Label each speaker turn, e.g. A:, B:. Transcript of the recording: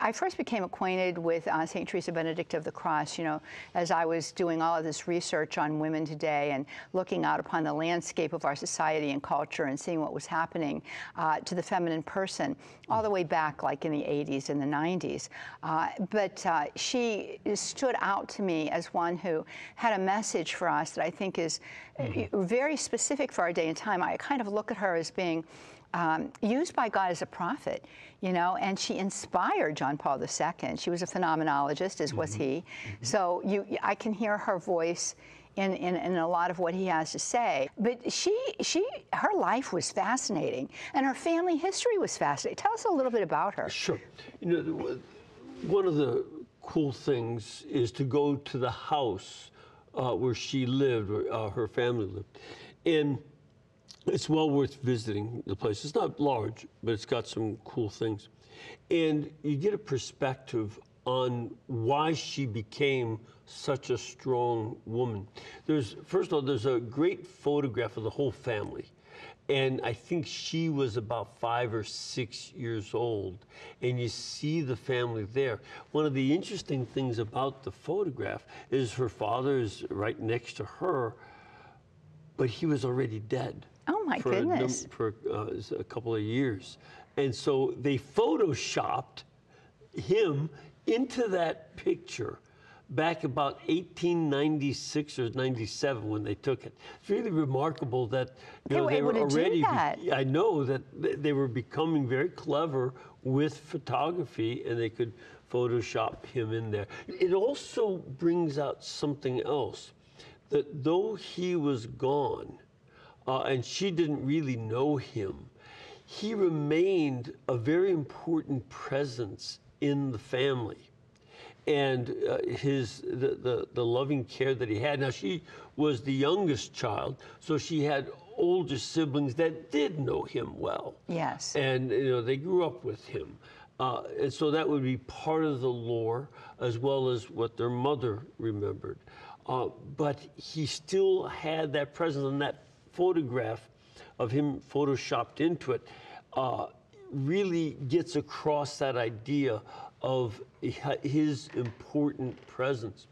A: I first became acquainted with St. Teresa Benedicta of the Cross, you know, as I was doing all of this research on women today and looking out upon the landscape of our society and culture and seeing what was happening to the feminine person all the way back like in the 80s and the 90s. But she stood out to me as one who had a message for us that I think is very specific for our day and time. I kind of look at her as being used by God as a prophet, you know, and she inspired John Paul II. She was a phenomenologist, as was he. So I can hear her voice in a lot of what he has to say. But her life was fascinating, and her family history was fascinating. Tell us a little bit about her.
B: Sure. You know, one of the cool things is to go to the house where she lived, where her family lived. And it's well worth visiting the place. It's not large, but it's got some cool things. And you get a perspective on why she became such a strong woman. First of all, there's a great photograph of the whole family. And I think she was about 5 or 6 years old. And you see the family there. One of the interesting things about the photograph is her father is right next to her, but he was already dead.
A: Oh my goodness.
B: For a couple of years. And so they photoshopped him into that picture back about 1896 or 97 when they took it. It's really remarkable that
A: they were already,
B: I know that they were becoming very clever with photography and they could Photoshop him in there. It also brings out something else, that though he was gone, and she didn't really know him, he remained a very important presence in the family. And the loving care that he had. Now, she was the youngest child, so she had older siblings that did know him well.
A: Yes.
B: And, you know, they grew up with him. And so that would be part of the lore, as well as what their mother remembered. But he still had that presence, and that photograph of him photoshopped into it really gets across that idea of his important presence.